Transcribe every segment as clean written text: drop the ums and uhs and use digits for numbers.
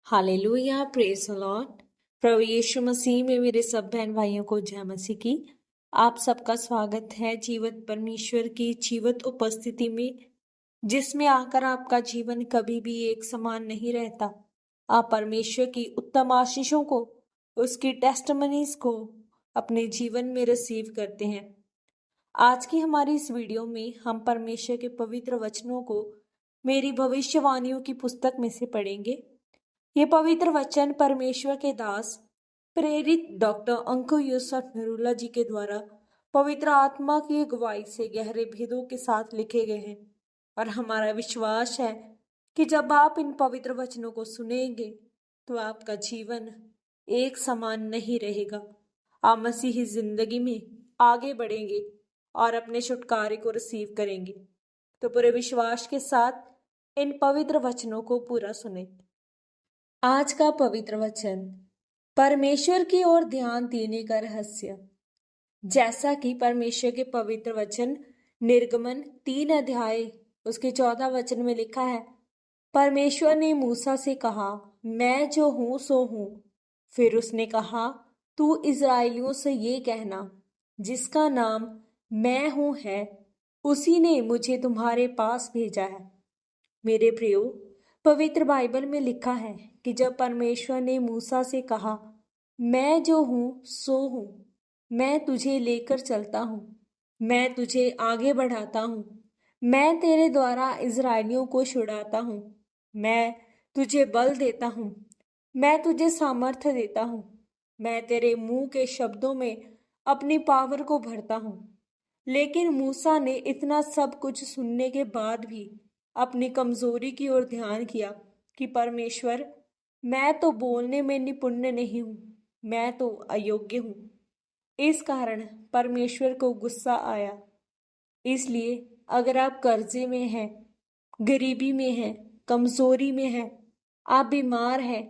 Hallelujah, praise the lord. प्रभु यीशु मसीह में मेरे सब बहन भाइयों को जय मसीह की। आप सबका स्वागत है जीवित परमेश्वर की जीवित उपस्थिति में, जिसमें आकर आपका जीवन कभी भी एक समान नहीं रहता। आप परमेश्वर की उत्तम आशीषों को, उसकी टेस्टमनीज को अपने जीवन में रिसीव करते हैं। आज की हमारी इस वीडियो में हम परमेश्वर के पवित्र वचनों को मेरी भविष्यवाणियों की पुस्तक में से पढ़ेंगे। ये पवित्र वचन परमेश्वर के दास प्रेरित डॉक्टर अंकु यूसुफ नरूला जी के द्वारा पवित्र आत्मा की अगुवाई से गहरे भेदों के साथ लिखे गए हैं, और हमारा विश्वास है कि जब आप इन पवित्र वचनों को सुनेंगे तो आपका जीवन एक समान नहीं रहेगा। आप मसीही जिंदगी में आगे बढ़ेंगे और अपने छुटकारे को रिसीव करेंगे। तो पूरे विश्वास के साथ इन पवित्र वचनों को पूरा सुने। आज का पवित्र वचन, परमेश्वर की ओर ध्यान देने का रहस्य। जैसा कि परमेश्वर के पवित्र वचन निर्गमन 3 अध्याय उसके 14 वचन में लिखा है, परमेश्वर ने मूसा से कहा, मैं जो हूं सो हूं। फिर उसने कहा, तू इस्राएलियों से ये कहना, जिसका नाम मैं हूं है, उसी ने मुझे तुम्हारे पास भेजा है। मेरे प्रियो, पवित्र बाइबल में लिखा है कि जब परमेश्वर ने मूसा से कहा, मैं जो हूं सो हूं, मैं तुझे लेकर चलता हूं, मैं तुझे आगे बढ़ाता हूं, मैं तेरे द्वारा इस्राएलियों को छुड़ाता हूं, मैं तुझे बल देता हूं, मैं तुझे सामर्थ्य देता हूं, मैं तेरे मुंह के शब्दों में अपनी पावर को भरता हूं। लेकिन मूसा ने इतना सब कुछ सुनने के बाद भी अपनी कमजोरी की ओर ध्यान किया कि परमेश्वर, मैं तो बोलने में निपुण नहीं हूं, मैं तो अयोग्य हूं। इस कारण परमेश्वर को गुस्सा आया। इसलिए अगर आप कर्जे में हैं, गरीबी में हैं, कमजोरी में हैं, आप बीमार हैं,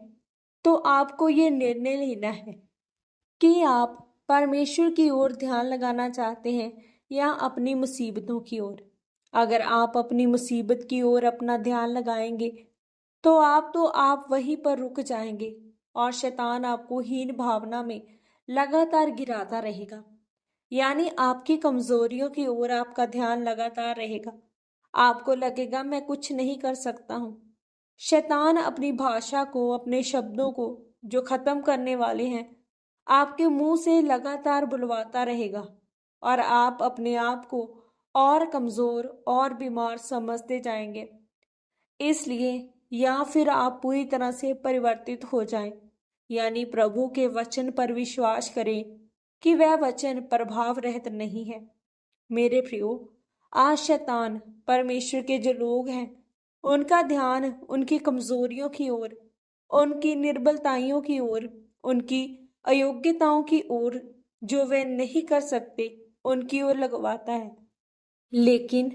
तो आपको ये निर्णय लेना है कि आप परमेश्वर की ओर ध्यान लगाना चाहते हैं या अपनी मुसीबतों की ओर। अगर आप अपनी मुसीबत की ओर अपना ध्यान लगाएंगे तो आप वहीं पर रुक जाएंगे और शैतान आपको हीन भावना में लगातार गिराता रहेगा। यानी आपकी कमजोरियों की ओर आपका ध्यान लगातार रहेगा। आपको लगेगा मैं कुछ नहीं कर सकता हूं। शैतान अपनी भाषा को, अपने शब्दों को जो खत्म करने वाले हैं, आपके मुंह से लगातार बुलवाता रहेगा, और आप अपने आप को और कमजोर और बीमार समझते जाएंगे। इसलिए या फिर आप पूरी तरह से परिवर्तित हो जाएं, यानी प्रभु के वचन पर विश्वास करें कि वह वचन प्रभाव रहित नहीं है। मेरे प्रियो, आज शैतान, परमेश्वर के जो लोग हैं, उनका ध्यान उनकी कमजोरियों की ओर, उनकी निर्बलताइयों की ओर, उनकी अयोग्यताओं की ओर, जो वे नहीं कर सकते, उनकी ओर लगवाता है। लेकिन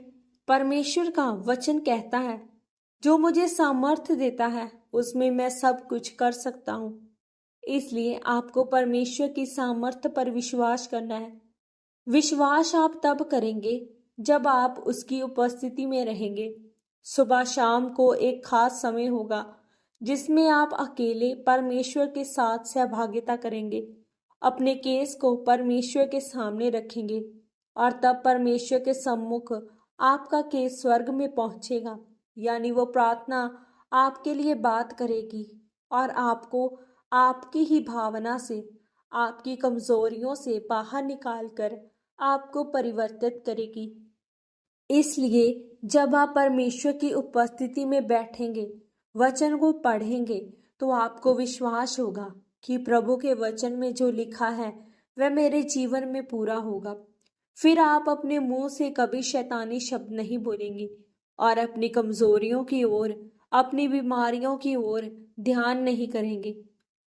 परमेश्वर का वचन कहता है, जो मुझे सामर्थ्य देता है उसमें मैं सब कुछ कर सकता हूं। इसलिए आपको परमेश्वर की सामर्थ्य पर विश्वास करना है। विश्वास आप तब करेंगे जब आप उसकी उपस्थिति में रहेंगे। सुबह शाम को एक खास समय होगा जिसमें आप अकेले परमेश्वर के साथ सहभागिता करेंगे, अपने केस को परमेश्वर के सामने रखेंगे, और तब परमेश्वर के सम्मुख आपका केस स्वर्ग में पहुंचेगा। यानी वो प्रार्थना आपके लिए बात करेगी और आपको आपकी ही भावना से, आपकी कमजोरियों से बाहर निकालकर आपको परिवर्तित करेगी। इसलिए जब आप परमेश्वर की उपस्थिति में बैठेंगे, वचन को पढ़ेंगे, तो आपको विश्वास होगा कि प्रभु के वचन में जो लिखा है वह मेरे जीवन में पूरा होगा। फिर आप अपने मुंह से कभी शैतानी शब्द नहीं बोलेंगे और अपनी कमजोरियों की ओर, अपनी बीमारियों की ओर ध्यान नहीं करेंगे।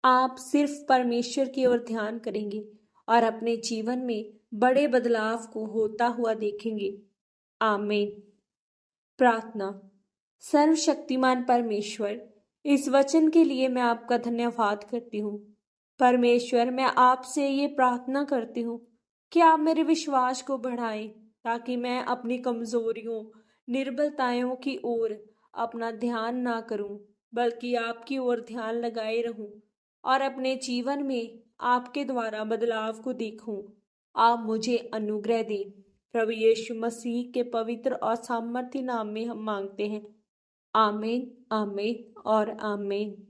आप सिर्फ परमेश्वर की ओर ध्यान करेंगे और अपने जीवन में बड़े बदलाव को होता हुआ देखेंगे। आमीन। प्रार्थना। सर्वशक्तिमान परमेश्वर, इस वचन के लिए मैं आपका धन्यवाद करती हूँ। परमेश्वर, मैं आपसे ये प्रार्थना करती हूँ कि आप मेरे विश्वास को बढ़ाएं, ताकि मैं अपनी कमजोरियों, निर्बलताओं की ओर अपना ध्यान ना करूं, बल्कि आपकी ओर ध्यान लगाए रहूं और अपने जीवन में आपके द्वारा बदलाव को देखूं। आप मुझे अनुग्रह दें। प्रभु यीशु मसीह के पवित्र और सामर्थ्य नाम में हम मांगते हैं। आमीन, आमीन और आमीन।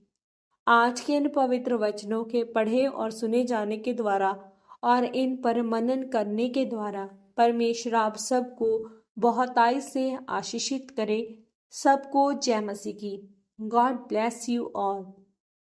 आज के इन पवित्र वचनों के पढ़े और सुने जाने के द्वारा और इन पर मनन करने के द्वारा परमेश्वर आप सबको बहुतायत से आशीषित करे। सबको जय मसीह की। God bless you all.